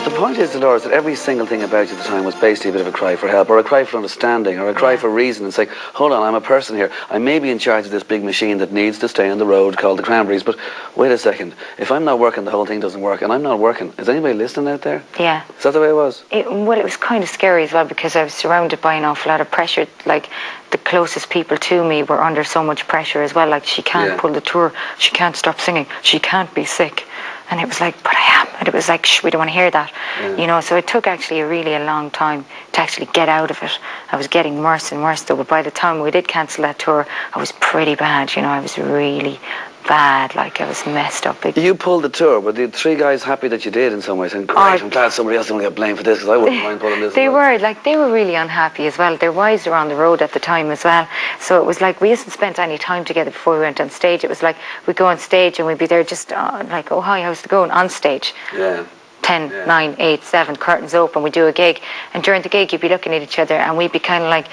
The point is, Dolores, that every single thing about you at the time was basically a bit of a cry for help, or a cry for understanding, or a cry for reason. It's like, hold on, I'm a person here. I may be in charge of this big machine that needs to stay on the road called the Cranberries, but wait a second. If I'm not working, the whole thing doesn't work, and I'm not working. Is anybody listening out there? Yeah. Is that the way it was? Well, it was kind of scary as well, because I was surrounded by an awful lot of pressure. Like, the closest people to me were under so much pressure as well. Like, she can't pull the tour. She can't stop singing. She can't be sick. And it was like, but I am. And it was like, shh, we don't want to hear that. You know, so it took actually a long time to actually get out of it. I was getting worse and worse though, but by the time we did cancel that tour, I was pretty bad, you know, I was really bad, like I was messed up. You pulled the tour, but the three guys happy that you did in some ways, and great, I'm glad somebody else didn't get blamed for this, because I wouldn't mind pulling this. They were really unhappy as well. Their wives were on the road at the time as well, so it was like we hadn't spent any time together before we went on stage. It was like we'd go on stage and we'd be there just like, oh hi, how's it going, on stage. 10, 9, 8, 7, curtains open, we do a gig, and during the gig you'd be looking at each other and we'd be kind of like,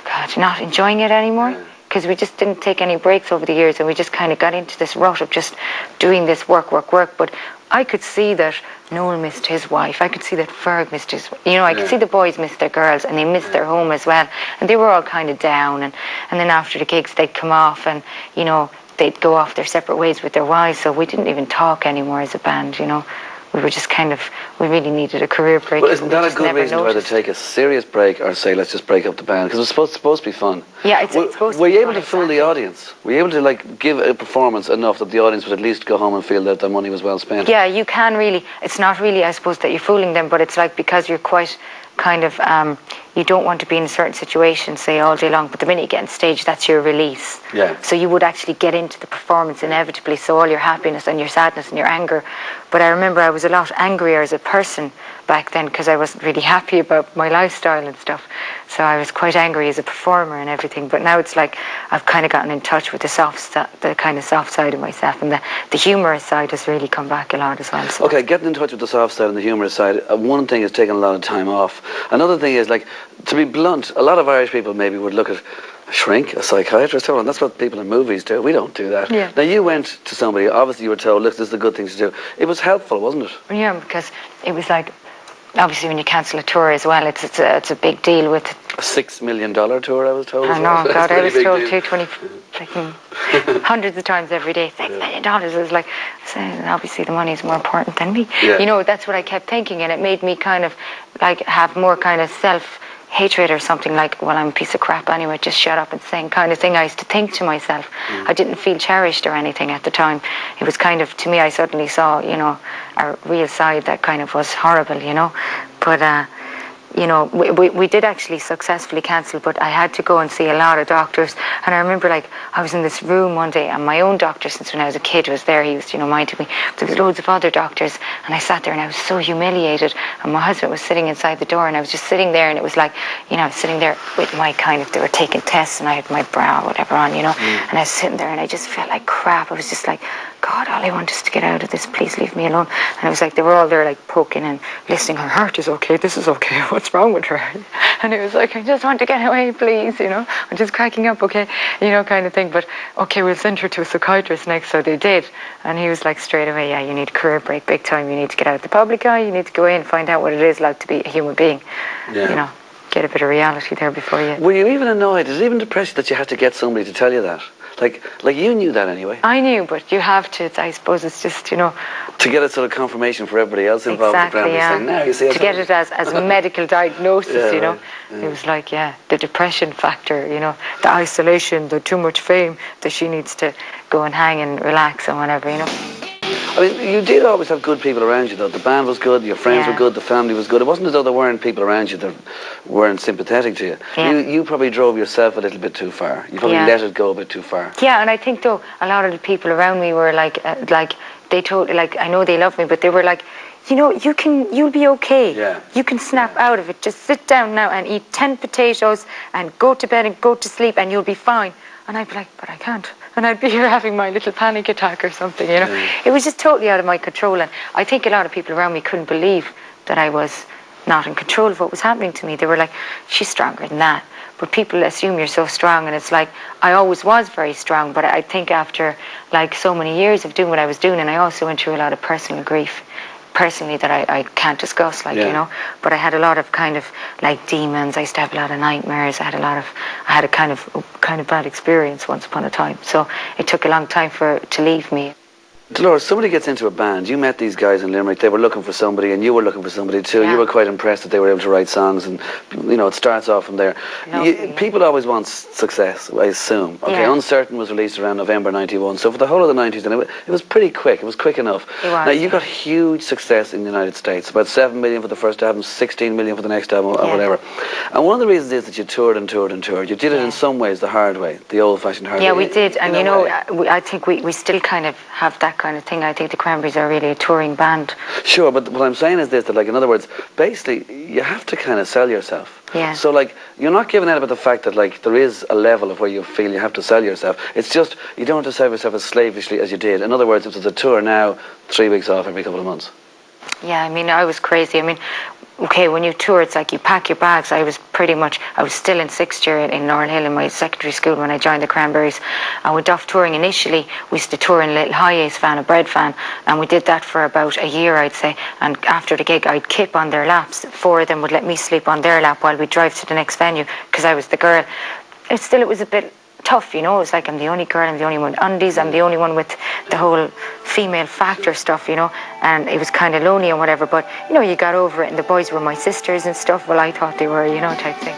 God, you're not enjoying it anymore? Because we just didn't take any breaks over the years, and we just kind of got into this rut of just doing this work. But I could see that Noel missed his wife. I could see that Ferg missed his, you know, I could see the boys missed their girls, and they missed their home as well. And they were all kind of down, and then after the gigs they'd come off and, you know, they'd go off their separate ways with their wives, so we didn't even talk anymore as a band, you know. We were just kind of, we really needed a career break. Well, isn't that a good reason to either take a serious break or say, let's just break up the band? Because it's supposed to be fun. Yeah, it's supposed to be fun. Were you able to fool the audience? Were you able to, like, give a performance enough that the audience would at least go home and feel that their money was well spent? Yeah, you can really. It's not really, I suppose, that you're fooling them, but it's like because you're quite kind of, you don't want to be in a certain situation, say, all day long, but the minute you get on stage, that's your release. Yeah. So you would actually get into the performance inevitably, so all your happiness and your sadness and your anger. But I remember I was a lot angrier as a person back then, because I wasn't really happy about my lifestyle and stuff. So I was quite angry as a performer and everything. But now it's like I've kind of gotten in touch with the kind of soft side of myself, and the humorous side has really come back a lot as well. So. Okay, getting in touch with the soft side and the humorous side, one thing is taking a lot of time off. Another thing is, like, to be blunt, a lot of Irish people maybe would look at a shrink, a psychiatrist, and that's what people in movies do. We don't do that. Yeah. Now, you went to somebody, obviously you were told, look, this is a good thing to do. It was helpful, wasn't it? Yeah, because it was like, obviously when you cancel a tour as well, it's a big deal with... A $6 million tour, I was told. I know, God, I was told 220, like, hundreds of times every day, $6 million. It was like, obviously the money is more important than me. Yeah. You know, that's what I kept thinking, and it made me kind of, like, have more kind of self-hatred or something, like, well, I'm a piece of crap anyway, just shut up and sing, kind of thing I used to think to myself. I didn't feel cherished or anything at the time. It was kind of, to me, I suddenly saw, you know, a real side that kind of was horrible, you know. But, you know, we did actually successfully cancel, but I had to go and see a lot of doctors. And I remember, like, I was in this room one day, and my own doctor, since when I was a kid, was there. He was, you know, minding me. There was loads of other doctors, and I sat there, and I was so humiliated. And my husband was sitting inside the door, and I was just sitting there, and it was like, you know, I was sitting there with my kind of, they were taking tests, and I had my bra or whatever on, you know. And I was sitting there, and I just felt like crap. I was just like, God, all I want is to get out of this. Please leave me alone. And it was like, they were all there, like, poking and listening. Her heart is okay. This is okay. What's wrong with her? And it was like, I just want to get away, please, you know. I'm just cracking up, okay, you know, kind of thing. But, okay, we'll send her to a psychiatrist next. So they did. And he was like, straight away, yeah, you need a career break, big time. You need to get out of the public eye. You need to go in and find out what it is like to be a human being. Yeah. You know, get a bit of reality there before you... Were you even annoyed? Is it even depressed that you had to get somebody to tell you that? Like you knew that anyway. I knew, but you have to. I suppose it's just, you know, to get a sort of confirmation for everybody else involved. Exactly, yeah. Saying, no, you see, to get it as a medical diagnosis, yeah, you know. Right. Yeah. It was like, yeah, the depression factor, you know, the isolation, the too much fame, that she needs to go and hang and relax and whatever, you know. I mean, you did always have good people around you, though. The band was good, your friends were good, the family was good. It wasn't as though there weren't people around you that weren't sympathetic to you. Yeah. You probably drove yourself a little bit too far. You probably let it go a bit too far. Yeah, and I think, though, a lot of the people around me were like they told, like, I know they love me, but they were like, you know, you'll be okay. Yeah. You can snap out of it. Just sit down now and eat 10 potatoes and go to bed and go to sleep and you'll be fine. And I'd be like, but I can't. And I'd be here having my little panic attack or something, you know. Yeah. It was just totally out of my control. And I think a lot of people around me couldn't believe that I was not in control of what was happening to me. They were like, she's stronger than that. But people assume you're so strong. And it's like, I always was very strong. But I think after, like, so many years of doing what I was doing, and I also went through a lot of personal grief personally that I can't discuss, like, you know, but I had a lot of kind of like demons. I used to have a lot of nightmares. I had a kind of bad experience once upon a time. So it took a long time to leave me. Dolores, somebody gets into a band. You met these guys in Limerick. They were looking for somebody, and you were looking for somebody too. Yeah. You were quite impressed that they were able to write songs, and you know it starts off from there. People always want success, I assume. Okay, Uncertain was released around November '91, so for the whole of the '90s, and it was pretty quick. It was quick enough. It was, now you got huge success in the United States. About 7 million for the first album, 16 million for the next album, or whatever. And one of the reasons is that you toured and toured and toured. You did it in some ways the hard way, the old-fashioned hard way. Yeah, we did, and you know, I think we still kind of have that kind of thing. I think the Cranberries are really a touring band. Sure, but what I'm saying is this, that like, in other words, basically, you have to kind of sell yourself. Yeah. So like, you're not giving out about the fact that like, there is a level of where you feel you have to sell yourself. It's just, you don't have to sell yourself as slavishly as you did. In other words, if there's a tour now, 3 weeks off every couple of months. Yeah, I mean, I was crazy. I mean, okay, when you tour, it's like you pack your bags. I was still in 6th year in Laurel Hill in my secondary school when I joined the Cranberries. I went off touring initially. We used to tour in a little high-ace van, a bread van, and we did that for about a year, I'd say. And after the gig, I'd kip on their laps. 4 of them would let me sleep on their lap while we'd drive to the next venue, because I was the girl. It was a bit tough, you know. It's like I'm the only girl, I'm the only one with undies, I'm the only one with the whole female factor stuff, you know, and it was kind of lonely and whatever, but you know, you got over it, and the boys were my sisters and stuff. Well, I thought they were, you know, type thing.